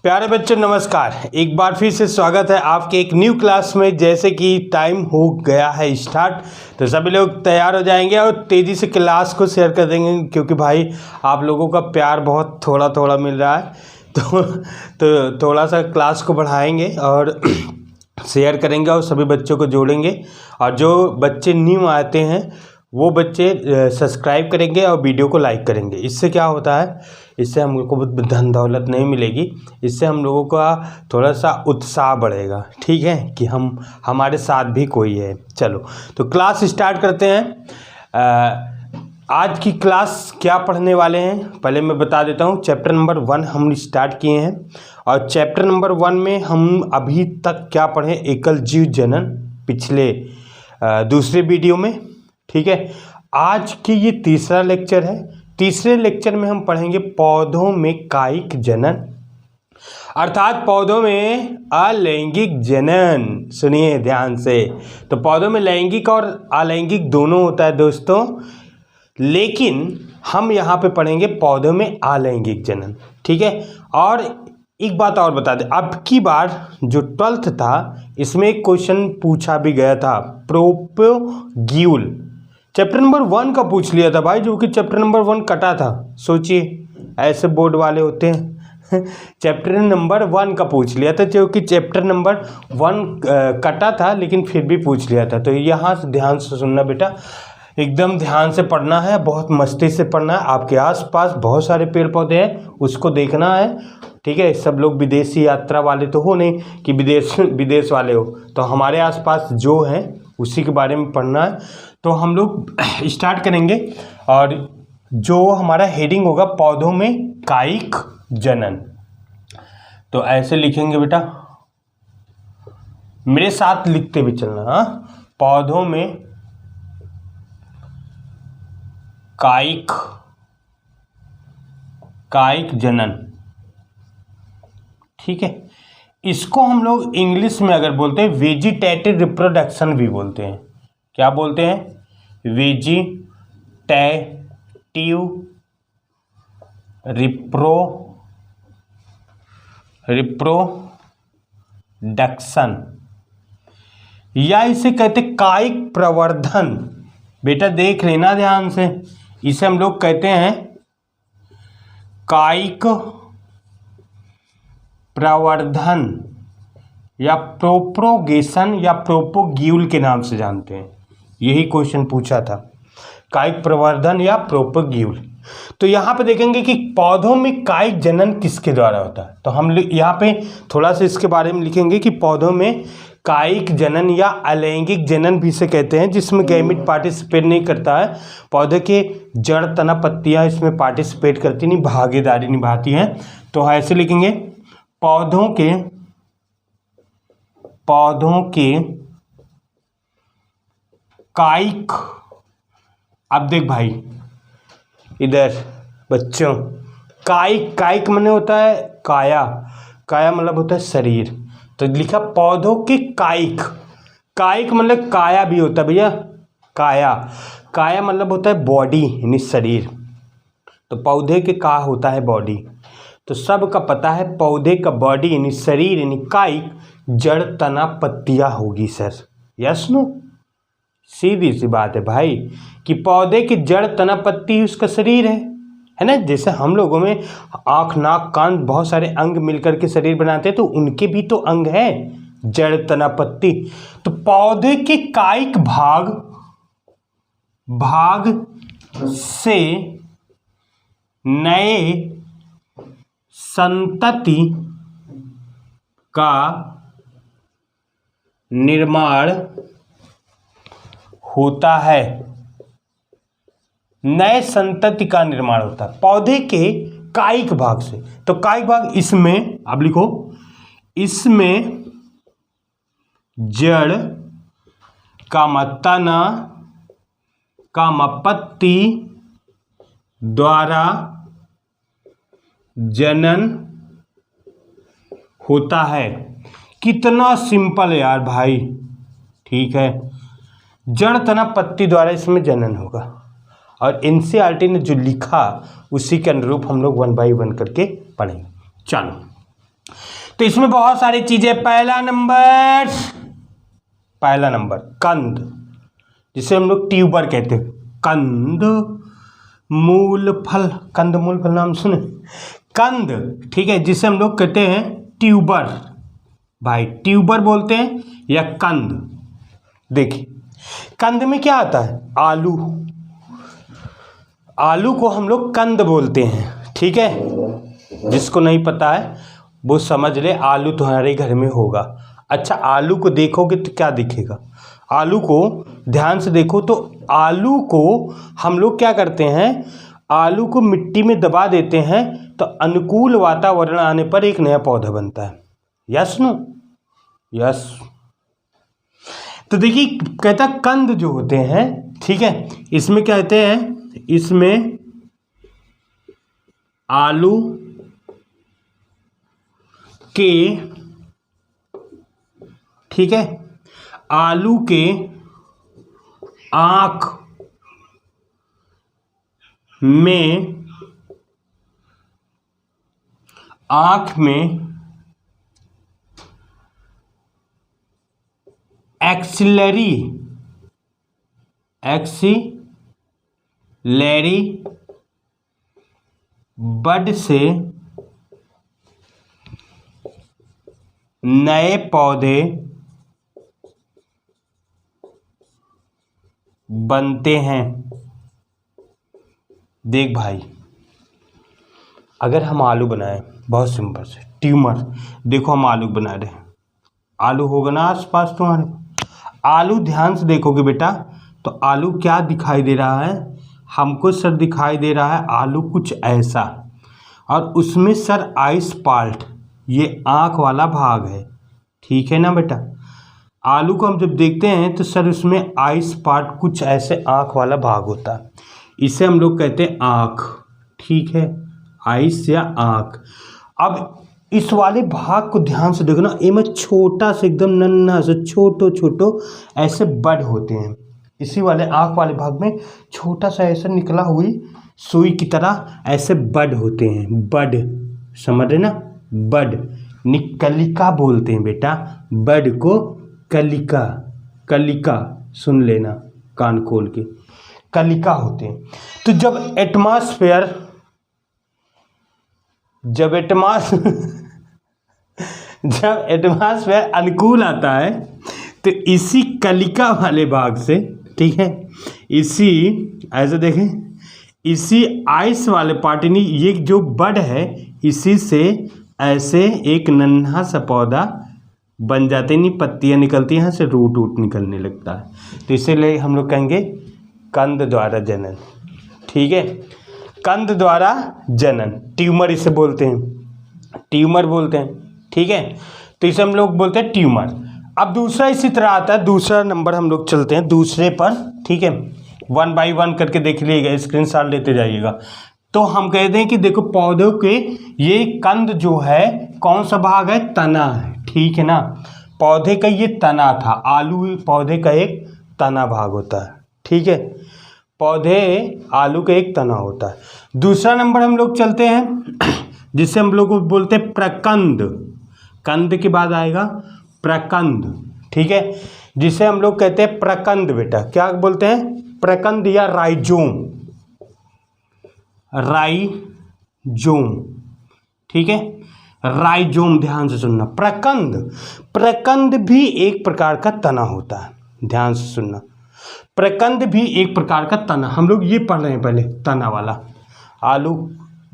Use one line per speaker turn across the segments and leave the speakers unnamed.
प्यारे बच्चों नमस्कार। एक बार फिर से स्वागत है आपके एक न्यू क्लास में। जैसे कि टाइम हो गया है स्टार्ट, तो सभी लोग तैयार हो जाएंगे और तेज़ी से क्लास को शेयर कर देंगे, क्योंकि भाई आप लोगों का प्यार बहुत थोड़ा थोड़ा मिल रहा है। तो थोड़ा सा क्लास को बढ़ाएंगे और शेयर करेंगे और सभी बच्चों को जोड़ेंगे। और जो बच्चे न्यू आते हैं वो बच्चे सब्सक्राइब करेंगे और वीडियो को लाइक करेंगे। इससे क्या होता है, इससे हम लोग को धन दौलत नहीं मिलेगी, इससे हम लोगों का थोड़ा सा उत्साह बढ़ेगा। ठीक है कि हमारे साथ भी कोई है। चलो तो क्लास स्टार्ट करते हैं। आज की क्लास क्या पढ़ने वाले हैं पहले मैं बता देता हूँ। चैप्टर नंबर 1 हम स्टार्ट किए हैं और चैप्टर नंबर 1 में हम अभी तक क्या पढ़े, एकल जीव जनन पिछले दूसरे वीडियो में। ठीक है, आज की ये तीसरा लेक्चर है। तीसरे लेक्चर में हम पढ़ेंगे पौधों में कायिक जनन, अर्थात पौधों में अलैंगिक जनन। सुनिए ध्यान से। तो पौधों में लैंगिक और अलैंगिक दोनों होता है दोस्तों, लेकिन हम यहाँ पे पढ़ेंगे पौधों में अलैंगिक जनन। ठीक है, और एक बात और बता दें, अब की बार जो 12th था इसमें एक क्वेश्चन पूछा भी गया था, प्रोपोग्यूल। चैप्टर नंबर 1 का पूछ लिया था भाई, जो कि चैप्टर नंबर 1 कटा था। सोचिए ऐसे बोर्ड वाले होते हैं। चैप्टर नंबर 1 का पूछ लिया था, जो कि चैप्टर नंबर 1 कटा था, लेकिन फिर भी पूछ लिया था। तो यहाँ से ध्यान से सुनना बेटा, एकदम ध्यान से पढ़ना है, बहुत मस्ती से पढ़ना है। आपके आसपास बहुत सारे पेड़ पौधे हैं, उसको देखना है। ठीक है, सब लोग विदेशी यात्रा वाले तो हो नहीं कि विदेश वाले हो, तो हमारे आसपास जो हैं उसी के बारे में पढ़ना है। तो हम लोग स्टार्ट करेंगे और जो हमारा हेडिंग होगा पौधों में कायिक जनन। तो ऐसे लिखेंगे बेटा, मेरे साथ लिखते भी चलना। हाँ, पौधों में कायिक जनन। ठीक है, इसको हम लोग इंग्लिश में अगर बोलते हैं वेजिटेटिव रिप्रोडक्शन भी बोलते हैं। क्या बोलते हैं? वेजिटेटिव रिप्रोडक्शन, या इसे कहते कायिक प्रवर्धन। बेटा देख लेना ध्यान से, इसे हम लोग कहते हैं कायिक प्रवर्धन या प्रोपोगेशन या प्रोपोग्यूल के नाम से जानते हैं। यही क्वेश्चन पूछा था, कायिक प्रवर्धन या प्रोपोग्यूल। तो यहाँ पे देखेंगे कि पौधों में कायिक जनन किसके द्वारा होता है। तो हम यहाँ पे थोड़ा सा इसके बारे में लिखेंगे कि पौधों में कायिक जनन या अलैंगिक जनन भी इसे कहते हैं, जिसमें गैमेट पार्टिसिपेट नहीं करता है। पौधे के जड़ तना पत्तियाँ इसमें पार्टिसिपेट करती नहीं, भागीदारी निभाती हैं। तो ऐसे लिखेंगे पौधों के कायिक। अब देख भाई इधर बच्चों, कायिक माने होता है काया, काया मतलब होता है शरीर। तो लिखा पौधों के कायिक मतलब काया भी होता है भैया। काया मतलब होता है बॉडी यानी शरीर। तो पौधे के का होता है बॉडी, तो सब का पता है पौधे का बॉडी यानी शरीर यानी कायिक जड़ तना पत्तियां होगी सर। यस नो, सीधी सी बात है भाई कि पौधे की जड़ तना पत्ती उसका शरीर है ना। जैसे हम लोगों में आँख नाक कान बहुत सारे अंग मिलकर के शरीर बनाते हैं, तो उनके भी तो अंग है, जड़ तना पत्ती। तो पौधे के कायिक भाग से नए संतति का निर्माण होता है। नए संतति का निर्माण होता है पौधे के कायिक भाग से। तो कायिक भाग इसमें, अब लिखो, इसमें जड़ का तना का पत्ती द्वारा जनन होता है। कितना सिंपल है यार भाई। ठीक है, जड़ तना पत्ती द्वारा इसमें जनन होगा, और एनसीईआरटी ने जो लिखा उसी के अनुरूप हम लोग 1 बाय 1 करके पढ़ेंगे। चलो तो इसमें बहुत सारी चीजें। पहला नंबर कंद, जिसे हम लोग ट्यूबर कहते हैं। कंद मूल फल, कंद मूल फल नाम सुने। कंद, ठीक है, जिसे हम लोग कहते हैं ट्यूबर, भाई ट्यूबर बोलते हैं या कंद। देखिए कंद में क्या आता है, आलू। आलू को हम लोग कंद बोलते हैं, ठीक है। जिसको नहीं पता है वो समझ ले, आलू तुम्हारे घर में होगा। अच्छा, आलू को देखोगे तो क्या दिखेगा, आलू को ध्यान से देखो तो आलू को हम लोग क्या करते हैं, आलू को मिट्टी में दबा देते हैं तो अनुकूल वातावरण आने पर एक नया पौधा बनता है। Yes no, yes. तो देखिए कहता कंद जो होते हैं, ठीक है, इसमें क्या कहते हैं, इसमें आलू के, ठीक है, आलू के आँख में एक्सिलरी बड से नए पौधे बनते हैं। देख भाई, अगर हम आलू बनाए, बहुत सिंपल से ट्यूमर, देखो हम आलू बना रहे हैं, आलू होगा ना आसपास तुम्हारे, आलू ध्यान से देखोगे बेटा तो आलू क्या दिखाई दे रहा है हमको, सर दिखाई दे रहा है आलू कुछ ऐसा, और उसमें सर आइस पार्ट, ये आँख वाला भाग है, ठीक है ना बेटा। आलू को हम जब देखते हैं तो सर उसमें आइस पार्ट कुछ ऐसे आँख वाला भाग होता है, इसे हम लोग कहते हैं आँख, ठीक है, आइस या आँख। अब इस वाले भाग को ध्यान से देखो ना, इनमें छोटा से एकदम नन्हा से छोटो ऐसे बड होते हैं, इसी वाले आँख वाले भाग में छोटा सा ऐसा निकला हुई सुई की तरह ऐसे बड होते हैं। बड समझ रहे ना, बड कलिका बोलते हैं बेटा, बड को कलिका, कलिका सुन लेना कान खोल के, कलिका होते हैं। तो जब एटमॉस्फेयर अनुकूल आता है तो इसी कलिका वाले भाग से, ठीक है, इसी ऐसे देखें, इसी आइस वाले पार्ट, यानी ये जो बड है इसी से ऐसे एक नन्हा सा पौधा बन जाते, नहीं पत्तियां निकलती हैं, यहाँ से रूट निकलने लगता है। तो इसीलिए हम लोग कहेंगे कंद द्वारा जनन, ठीक है, कंद द्वारा जनन, ट्यूमर इसे बोलते हैं, ट्यूमर बोलते हैं, ठीक है। तो इसे हम लोग बोलते हैं ट्यूमर। अब दूसरा इसी तरह आता है, दूसरा नंबर हम लोग चलते हैं दूसरे पर, ठीक है, 1 बाई 1 करके देख लीजिएगा, स्क्रीनशॉट लेते जाइएगा। तो हम कहते हैं कि देखो पौधों के ये कंद जो है कौन सा भाग है, तना है, ठीक है ना, पौधे का ये तना था, आलू पौधे का एक तना भाग होता है, ठीक है, पौधे आलू का एक तना होता है। दूसरा नंबर हम लोग चलते हैं जिसे हम लोग बोलते हैं प्रकंद, कंद के बाद आएगा प्रकंद, ठीक है, जिसे हम लोग कहते हैं प्रकंद। बेटा क्या बोलते हैं, प्रकंद या राइजोम, राइजोम, ठीक है, राइजोम, ध्यान से सुनना। प्रकंद भी एक प्रकार का तना होता है, ध्यान से सुनना, प्रकंद भी एक प्रकार का तना, हम लोग ये पढ़ रहे हैं पहले, तना वाला, आलू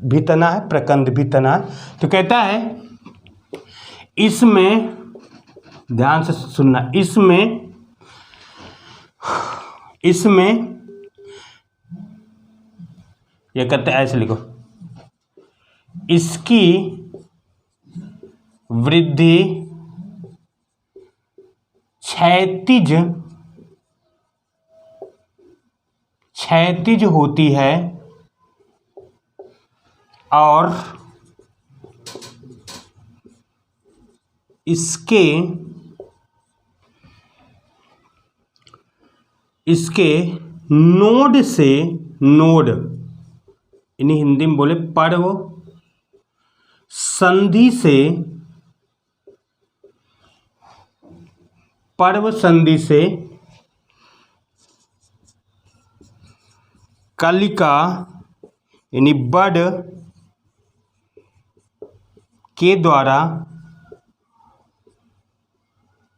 भी तना है, प्रकंद भी तना है। तो कहता है इसमें, ध्यान से सुनना, इसमें ये कहते हैं, ऐसे लिखो, इसकी वृद्धि क्षैतिज होती है और इसके नोड से, नोड इन्हें हिंदी में बोले पर्व, संधि से पर्व संधि से कलिका यानी बड के द्वारा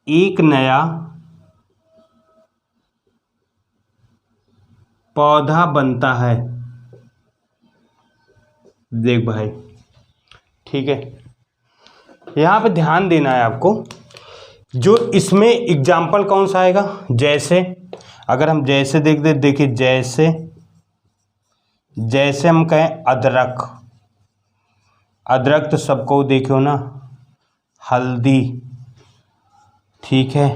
एक नया पौधा बनता है। देख भाई, ठीक है, यहाँ पे ध्यान देना है आपको। जो इसमें एग्जाम्पल कौन सा आएगा? जैसे, अगर हम जैसे देखिए जैसे हम कहें अदरक, अदरक तो सबको देखो ना, हल्दी, ठीक है,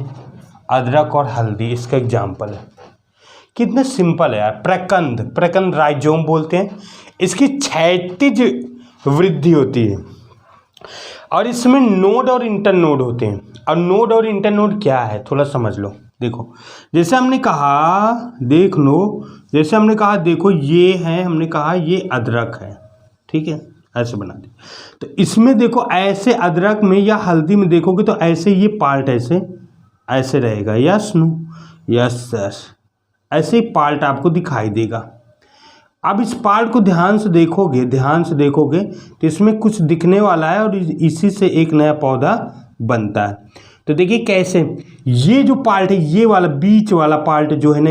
अदरक और हल्दी इसका एग्जाम्पल है। कितना सिंपल है यार। प्रकंद राइजोम बोलते हैं, इसकी क्षैतिज वृद्धि होती है और इसमें नोड और इंटरनोड होते हैं। और नोड और इंटरनोड क्या है थोड़ा समझ लो। देखो जैसे हमने कहा, देख लो, जैसे हमने कहा देखो ये है, हमने कहा ये अदरक है, ठीक है, ऐसे बना दे। तो इसमें देखो ऐसे अदरक में या हल्दी में देखोगे तो ऐसे ये पार्ट ऐसे रहेगा। यस नो, यस सर, ऐसे ही पार्ट आपको दिखाई देगा। अब इस पार्ट को ध्यान से देखोगे तो इसमें कुछ दिखने वाला है और इसी से एक नया पौधा बनता है। तो देखिए कैसे, ये जो पार्ट है, ये वाला बीच वाला पार्ट जो है ना,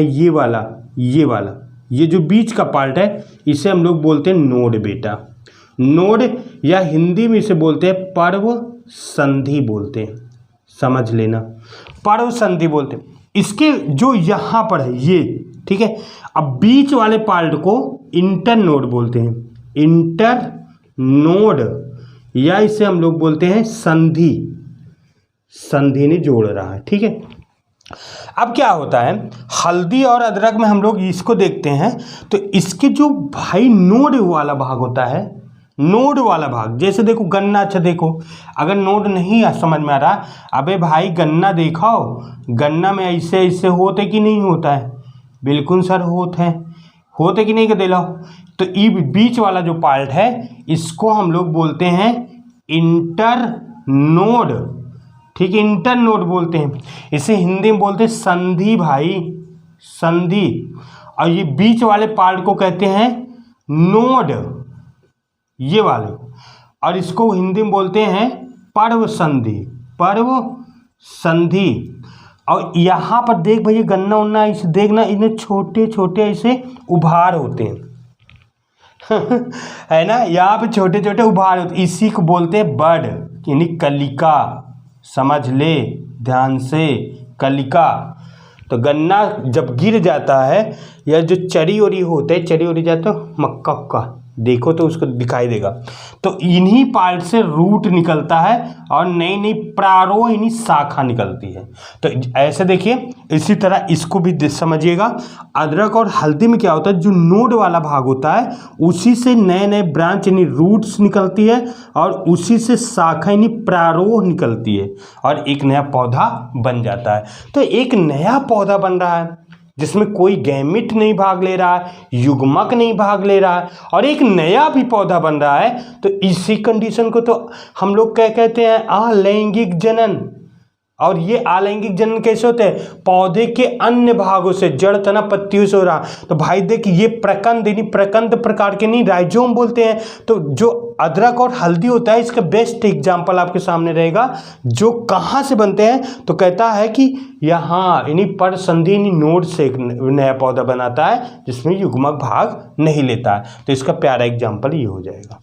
ये जो बीच का पार्ट है, इसे हम लोग बोलते हैं नोड बेटा। नोड या हिंदी में इसे बोलते हैं पर्व संधि बोलते हैं, समझ लेना, पर्व संधि बोलते हैं। इसके जो यहाँ पर है ये, ठीक है। अब बीच वाले पार्ट को इंटर नोड बोलते हैं, इंटर नोड, या इसे हम लोग बोलते हैं संधि, संधि ने जोड़ रहा है, ठीक है। अब क्या होता है, हल्दी और अदरक में हम लोग इसको देखते हैं तो इसके जो भाई नोड वाला भाग होता है, नोड वाला भाग, जैसे देखो गन्ना, अच्छा देखो, अगर नोड नहीं समझ में आ रहा, अबे भाई गन्ना दिखाओ, गन्ना में ऐसे ऐसे होते कि नहीं होता है? बिल्कुल सर होते कि नहीं, दिलाओ। तो ये बीच वाला जो पार्ट है इसको हम लोग बोलते हैं इंटर नोड, ठीक है, इंटर नोड बोलते हैं। इसे हिंदी में बोलते हैं संधि भाई, संधि। और ये बीच वाले पार्ट को कहते हैं नोड, ये वाले, और इसको हिंदी में बोलते हैं पर्व संधि, पर्व संधि। और यहाँ पर देख भैया गन्ना उन्ना, इसे देखना, इन्हें छोटे छोटे ऐसे उभार होते हैं है ना, यहाँ पे छोटे छोटे उभार होते, इसी को बोलते हैं बड यानी कलिका, समझ ले ध्यान से, कलिका। तो गन्ना जब गिर जाता है या जो चरी ओरी होते हैं, चरी ओरी जाता है मक्का उक्का, देखो तो उसको दिखाई देगा। तो इन्हीं पार्ट से रूट निकलता है और नई नई प्रारोह यानी शाखा निकलती है। तो ऐसे देखिए, इसी तरह इसको भी समझिएगा। अदरक और हल्दी में क्या होता है, जो नोड वाला भाग होता है उसी से नए नए ब्रांच यानी रूट्स निकलती है और उसी से शाखा यानी प्रारोह निकलती है और एक नया पौधा बन जाता है। तो एक नया पौधा बन रहा है जिसमें कोई गैमिट नहीं भाग ले रहा है, युग्मक नहीं भाग ले रहा है, और एक नया भी पौधा बन रहा है। तो इसी कंडीशन को तो हम लोग क्या कहते हैं, अलैंगिक जनन। और ये अलैंगिक जनन कैसे होते हैं, पौधे के अन्य भागों से, जड़ तना पत्तियों से हो रहा। तो भाई देख, ये प्रकंद यानी प्रकंद प्रकार के नहीं, राइजोम बोलते हैं। तो जो अदरक और हल्दी होता है, इसका बेस्ट एग्जाम्पल आपके सामने रहेगा। जो कहाँ से बनते हैं, तो कहता है कि यहाँ यानी पर संधि यानी नोड से एक नया पौधा बनाता है जिसमें युग्मक भाग नहीं लेता है। तो इसका प्यारा एग्जाम्पल ये हो जाएगा।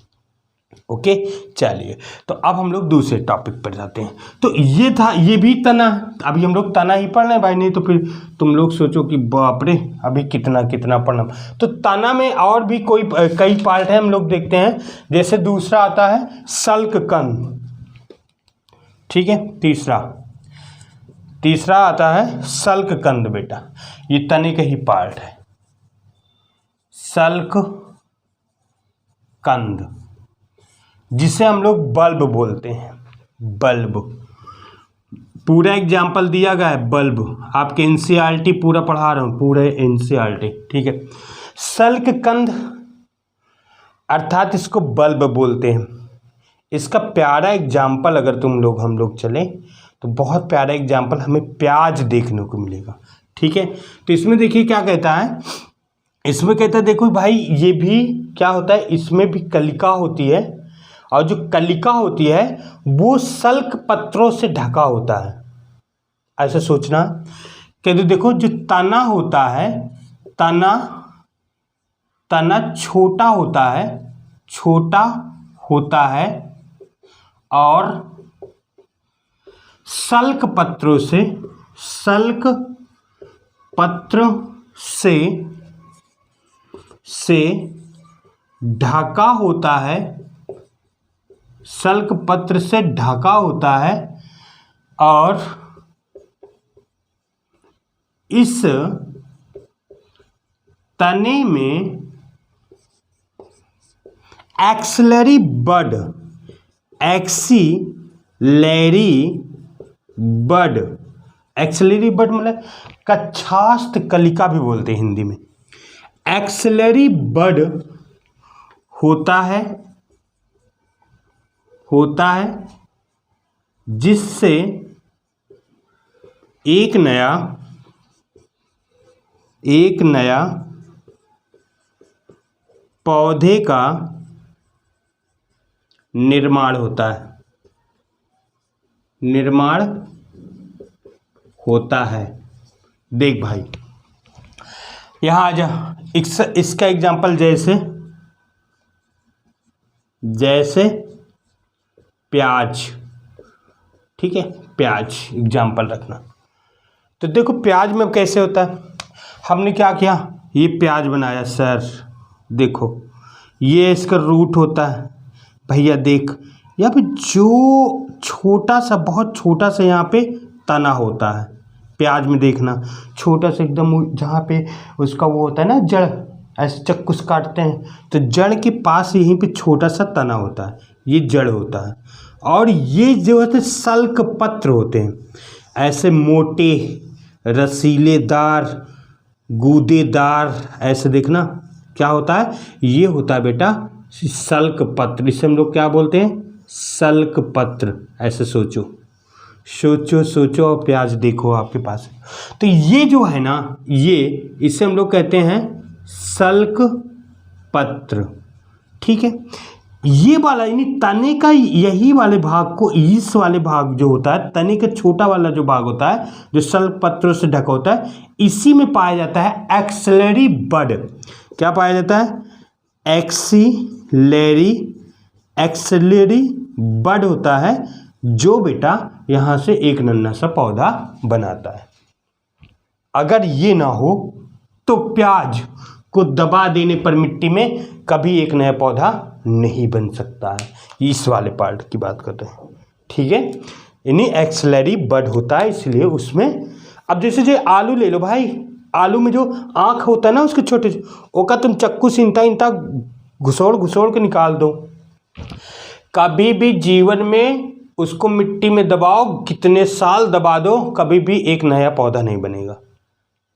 ओके, चलिए, तो अब हम लोग दूसरे टॉपिक पर जाते हैं। तो ये था, ये भी तना, अभी हम लोग तना ही पढ़ रहे हैं भाई, नहीं तो फिर तुम लोग सोचो कि बाप रे अभी कितना कितना पढ़ना। तो तना में और भी कई पार्ट है, हम लोग देखते हैं। जैसे दूसरा आता है सल्क कंद, ठीक है, तीसरा आता है सल्क कंद बेटा, ये तने का ही पार्ट है, सल्क कंद, जिसे हम लोग बल्ब बोलते हैं। बल्ब पूरा एग्जाम्पल दिया गया है, बल्ब आपके एनसीईआरटी पूरा पढ़ा रहा हूँ, पूरे एनसीईआरटी, ठीक है। सल्क कंद अर्थात इसको बल्ब बोलते हैं। इसका प्यारा एग्जाम्पल अगर हम लोग चलें तो बहुत प्यारा एग्जाम्पल हमें प्याज देखने को मिलेगा। ठीक है, तो इसमें देखिए क्या कहता है, इसमें कहता है देखो भाई ये भी क्या होता है, इसमें भी कलिका होती है और जो कलिका होती है वो सल्क पत्रों से ढका होता है। ऐसा सोचना, कहते देखो जो तना होता है, तना छोटा होता है और सल्क पत्र से ढका होता है, सल्क पत्र से ढका होता है और इस तने में एक्सिलरी बड मतलब कच्छास्त कलिका भी बोलते हैं हिंदी में। एक्सिलरी बड होता है जिससे एक नया पौधे का निर्माण होता है। देख भाई यहाँ आ जा, इसका एग्जाम्पल जैसे प्याज। ठीक है, प्याज एग्जाम्पल रखना। तो देखो प्याज में कैसे होता है, हमने क्या किया, ये प्याज बनाया सर, देखो ये इसका रूट होता है भैया। देख यहाँ पे जो बहुत छोटा सा यहाँ पे तना होता है प्याज में, देखना छोटा सा एकदम, जहाँ पे उसका वो होता है ना जड़, ऐसे चक्कू से काटते हैं तो जड़ के पास यहीं पे छोटा सा तना होता है, ये जड़ होता है। और ये जो होते सल्क पत्र होते हैं, ऐसे मोटे रसीलेदार गूदेदार, ऐसे देखना क्या होता है, ये होता है बेटा सल्क पत्र। इसे हम लोग क्या बोलते हैं, सल्क पत्र। ऐसे सोचो और प्याज देखो आपके पास है। तो ये जो है ना, ये इसे हम लोग कहते हैं सल्क पत्र। ठीक है, ये वाला यानी तने का यही वाले भाग को, इस वाले भाग जो होता है तने का छोटा वाला जो भाग होता है जो सल्क पत्रों से ढका होता है, इसी में पाया जाता है एक्सिलरी बड। क्या पाया जाता है, एक्सिलरी बड होता है, जो बेटा यहाँ से एक नन्हा सा पौधा बनाता है। अगर ये ना हो तो प्याज को दबा देने पर मिट्टी में कभी एक नया पौधा नहीं बन सकता है। इस वाले पार्ट की बात कर रहे हैं। ठीक है, यानी एक्सिलरी बड होता है, इसलिए उसमें। अब जैसे जो आलू ले लो भाई, आलू में जो आँख होता है ना उसके छोटे, ओका तुम चक्कू से इंता घुसोड़ के निकाल दो। कभी भी जीवन में उसको मिट्टी में दबाओ, कितने साल दबा दो, कभी भी एक नया पौधा नहीं बनेगा,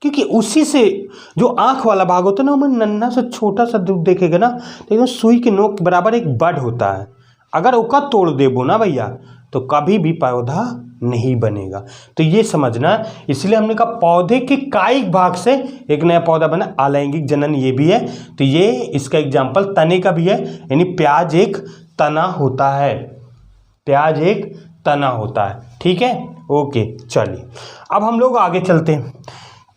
क्योंकि उसी से जो आँख वाला भाग होता है ना, वो नन्हा सा छोटा सा देखेगा ना, लेकिन सुई के नोक बराबर एक बड होता है। अगर ओका तोड़ देबो ना भैया तो कभी भी पौधा नहीं बनेगा। तो ये समझना, इसलिए हमने कहा पौधे के कायिक भाग से एक नया पौधा बना, अलैंगिक जनन ये भी है। तो ये इसका एग्जाम्पल तने का भी है, यानी प्याज एक तना होता है, प्याज एक तना होता है। ठीक है, ओके चलिए अब हम लोग आगे चलते हैं।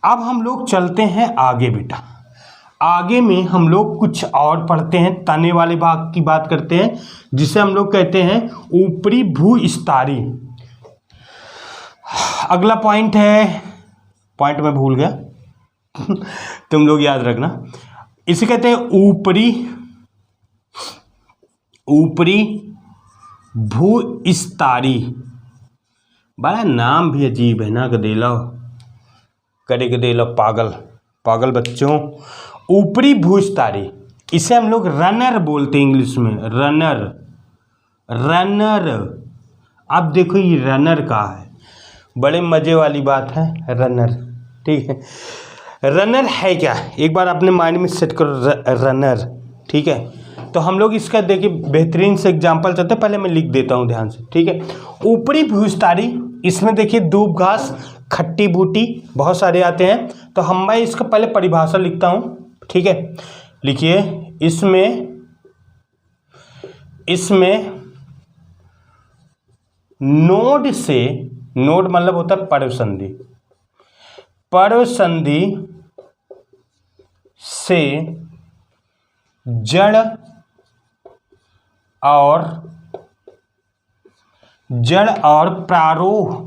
अब हम लोग चलते हैं आगे बेटा, आगे में हम लोग कुछ और पढ़ते हैं, तने वाले भाग की बात करते हैं, जिसे हम लोग कहते हैं ऊपरी भूस्तरी। अगला पॉइंट है, पॉइंट मैं भूल गया तुम लोग याद रखना, इसे कहते हैं ऊपरी भूस्तरी। बड़ा नाम भी अजीब है ना, गदेला पागल बच्चों। ऊपरी भूस्तरी, इसे हम लोग रनर बोलते हैं इंग्लिश में, रनर। अब देखो ये रनर का है, बड़े मजे वाली बात है रनर। ठीक है, रनर है क्या, एक बार अपने माइंड में सेट करो रनर। ठीक है, तो हम लोग इसका देखिए बेहतरीन से एग्जांपल चलते हैं, पहले मैं लिख देता हूँ ध्यान से। ठीक है, ऊपरी भूस्तरी इसमें देखिए दूब घास, खट्टी बूटी बहुत सारे आते हैं। तो मैं इसका पहले परिभाषा लिखता हूँ, ठीक है। लिखिए, इसमें नोड से, नोड मतलब होता है पर्व संधि, पर्व संधि से जड़ और प्रारोह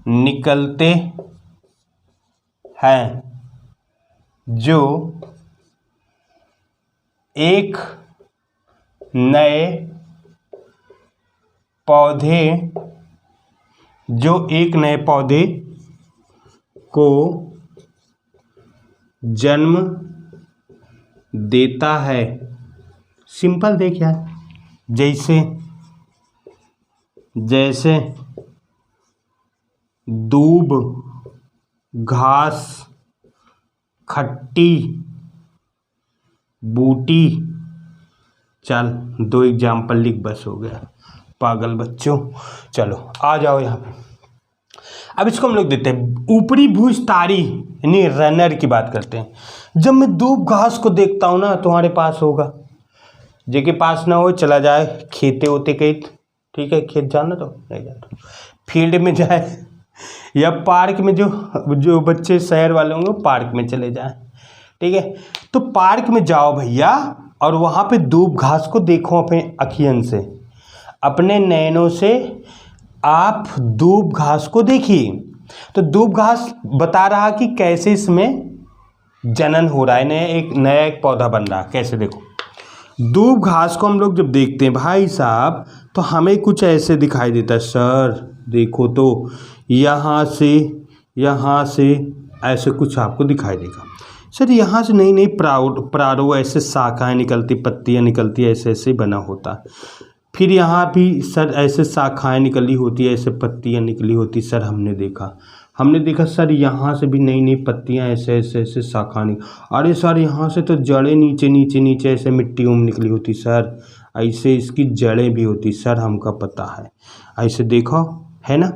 निकलते हैं, जो एक नए पौधे को जन्म देता है। सिंपल देखिए, जैसे दूब घास, खट्टी बूटी। चल 2 एग्जाम्पल लिख, बस हो गया, पागल बच्चों। चलो आ जाओ यहाँ पे। अब इसको हम लोग देते हैं ऊपरी भूस्थारी यानी रनर की बात करते हैं। जब मैं दूब घास को देखता हूँ ना, तुम्हारे पास होगा, जिसके पास ना हो चला जाए खेते होते कहीं, ठीक है, खेत जाना तो नहीं जाता, फील्ड में जाए या पार्क में, जो बच्चे शहर वाले होंगे पार्क में चले जाएं, ठीक है। तो पार्क में जाओ भैया, और वहाँ पे दूब घास को देखो अपने अखियन से, अपने नैनों से आप दूब घास को देखिए। तो दूब घास बता रहा कि कैसे इसमें जनन हो रहा है, नया एक पौधा बन रहा है। कैसे देखो, दूब घास को हम लोग जब देखते हैं भाई साहब, तो हमें कुछ ऐसे दिखाई देता है। सर देखो तो यहाँ से ऐसे कुछ आपको दिखाई देगा। सर यहाँ से नई प्रारोह ऐसे शाखाएं निकलती, पत्तियाँ निकलती, ऐसे ऐसे बना होता। फिर यहाँ भी सर ऐसे शाखाएं निकली होती, ऐसे पत्तियाँ निकली होती। सर हमने देखा सर यहाँ से भी नई पत्तियाँ ऐसे शाखा अरे सर यहाँ से तो जड़ें नीचे ऐसे मिट्टियों में निकली होती। सर ऐसे इसकी जड़ें भी होती। सर हमका पता है, ऐसे देखो, है ना।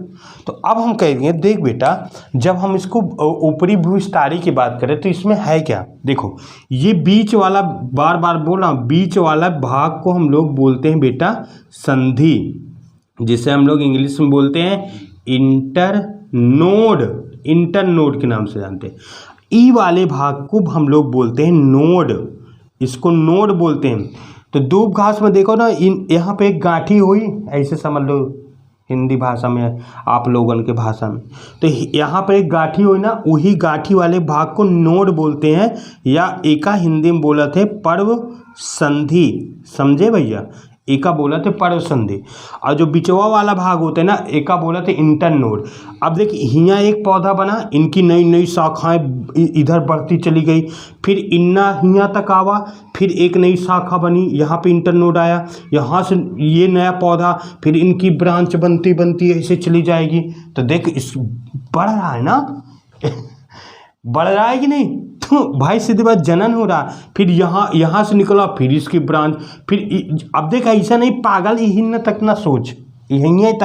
तो अब हम कह देंगे, देख बेटा, जब हम इसको ऊपरी भूस्थारी की बात करें तो इसमें है क्या। देखो ये बीच वाला, बार बोल रहा हूँ, बीच वाला भाग को हम लोग बोलते हैं बेटा संधि, जिसे हम लोग इंग्लिश में बोलते हैं इंटरनोड के नाम से जानते हैं। ई वाले भाग को हम लोग बोलते हैं नोड, इसको नोड बोलते हैं। तो दूब घास में देखो ना, यहाँ पे एक गांठी हुई, ऐसे समझ लो हिंदी भाषा में, आप लोगन के भाषा में, तो यहाँ पर एक गांठी हुई ना, वही गांठी वाले भाग को नोड बोलते हैं, या एका हिंदी में बोला थे पर्व संधि। समझे भैया, एका बोला थे पर्व संधि, और जो बिचवा वाला भाग होते हैं ना, एका बोला थे इंटरनोड। अब देखिए यहाँ एक पौधा बना, इनकी नई शाखाएं इधर बढ़ती चली गई, फिर इन्ना यहाँ तक आवा, फिर एक नई शाखा बनी, यहाँ पे इंटरनोड आया, यहाँ से ये नया पौधा, फिर इनकी ब्रांच बनती ऐसे चली जाएगी। तो देख इस बढ़ रहा है ना बढ़ रहा है कि नहीं। तो भाई सीधी बात, जनन हो रहा, फिर यहाँ से निकला, फिर इसकी ब्रांच, फिर अब देख ऐसा नहीं पागल, यहीं तक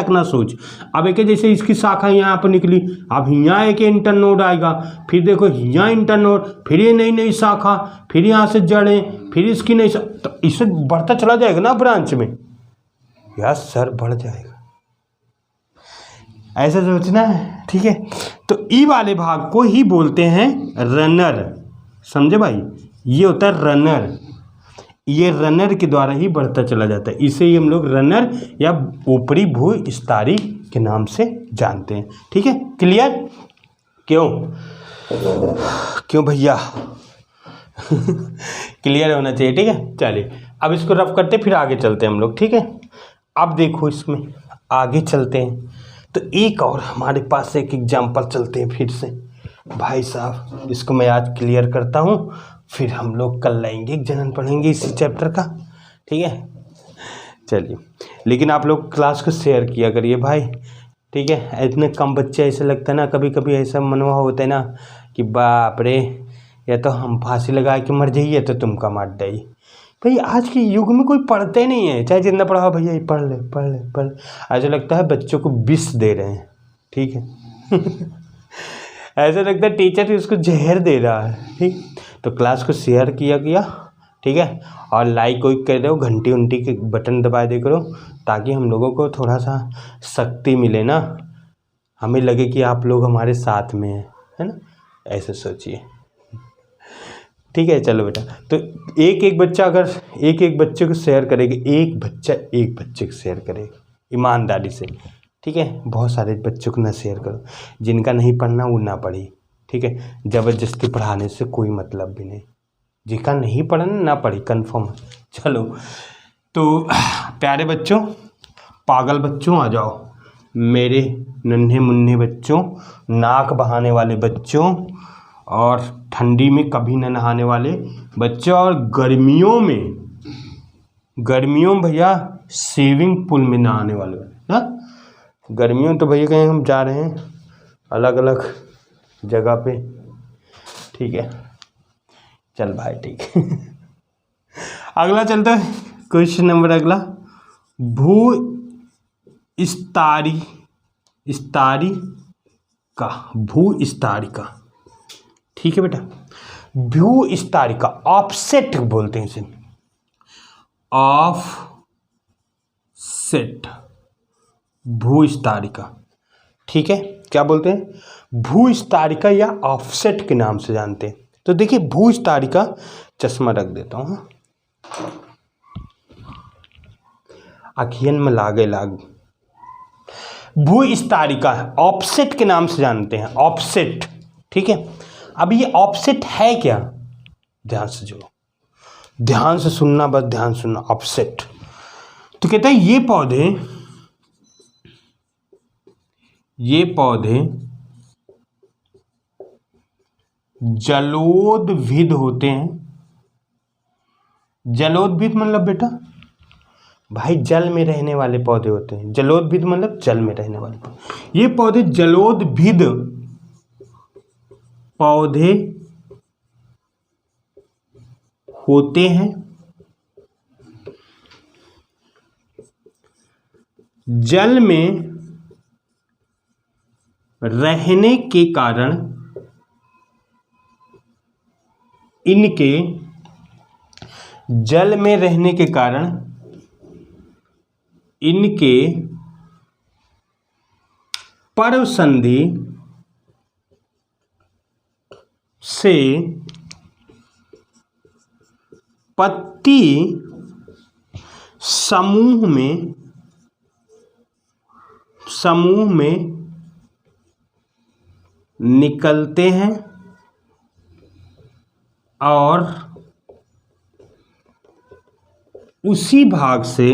ना सोच। अब एक जैसे इसकी शाखा यहाँ पर निकली, अब यहाँ एक इंटरनोड आएगा, फिर देखो यहाँ इंटरनोड, फिर ये नई शाखा, फिर यहाँ से जड़ें, फिर इसकी नई, तो इसे बढ़ता चला जाएगा ना ब्रांच में, यार सर बढ़ जाएगा, ऐसा सोचना है, ठीक है। तो ई वाले भाग को ही बोलते हैं रनर, समझे भाई, ये होता है रनर, ये रनर के द्वारा ही बढ़ता चला जाता है, इसे ही हम लोग रनर या ऊपरी भूस्थारी के नाम से जानते हैं, ठीक है। क्लियर, क्यों भैया क्लियर होना चाहिए, ठीक है। चलिए अब इसको रफ करते फिर आगे चलते हैं हम लोग, ठीक है। अब देखो इसमें आगे चलते हैं, तो एक और हमारे पास एक एग्जाम्पल चलते हैं फिर से भाई साहब, इसको मैं आज क्लियर करता हूँ, फिर हम लोग कल लाएंगे एक जनन पढ़ेंगे इसी चैप्टर का, ठीक है। चलिए, लेकिन आप लोग क्लास को शेयर किया करिए भाई, ठीक है। इतने कम बच्चे ऐसे लगता है ना, कभी कभी ऐसा मनोभाव होता है ना कि बाप रे, या तो हम फांसी लगा के मर जाइए तो तुमका मार दई, भाई आज के युग में कोई पढ़ते नहीं है, चाहे जितना पढ़ाओ भैया ये पढ़ ले पढ़ ले पढ़ ले। ऐसा लगता है बच्चों को विष दे रहे हैं, ठीक है। ऐसा लगता है टीचर उसको जहर दे रहा है, ठीक। तो क्लास को शेयर किया गया, ठीक है, और लाइक वाइक कर दो, घंटी उंटी के बटन दबा दे करो, ताकि हम लोगों को थोड़ा सा शक्ति मिले ना, हमें लगे कि आप लोग हमारे साथ में हैं, है ना, ऐसे सोचिए, ठीक है। चलो बेटा, तो एक बच्चा अगर एक बच्चे को शेयर करेगा, एक बच्चे को शेयर करेगा ईमानदारी से, ठीक है। बहुत सारे बच्चों को ना शेयर करो, जिनका नहीं पढ़ना वो ना पढ़ी, ठीक है। ज़बरदस्ती पढ़ाने से कोई मतलब भी नहीं, जिनका नहीं पढ़ना ना पढ़ी, कन्फर्म। चलो तो प्यारे बच्चों, पागल बच्चों आ जाओ, मेरे नन्हे मुन्ने बच्चों, नाक बहाने वाले बच्चों, और ठंडी में कभी न नहाने वाले बच्चों, और गर्मियों में भैया स्विमिंग पूल में नहाने वाले ना। गर्मियों तो भैया कहीं हम जा रहे हैं अलग अलग जगह पे, ठीक है। चल भाई ठीक है। अगला चलता है क्वेश्चन नंबर अगला, भू स्तारिका, ठीक है बेटा। भू स्तारिका, ऑफसेट बोलते हैं इसे, ऑफसेट, भू स्तारिका, ठीक है। क्या बोलते हैं, भू स्तारिका या ऑफसेट के नाम से जानते हैं। तो देखिए भू स्तारिका, चश्मा रख देता हूँ, अखियन में लाग, भू स्तारिका ऑफसेट के नाम से जानते हैं, ऑफसेट, ठीक है। अब ये ऑफसेट है क्या, ध्यान से जो, ध्यान से सुनना, बस ध्यान सुनना। ऑफसेट तो कहता है ये पौधे जलोदभिद होते हैं। जलोदभिद मतलब बेटा भाई जल में रहने वाले पौधे होते हैं। जलोदभिद मतलब जल में रहने वाले पौधे। ये पौधे जलोदभिद पौधे होते हैं, जल में रहने के कारण इनके, जल में रहने के कारण इनके पर्व संधि से पत्ती समूह में निकलते हैं और उसी भाग से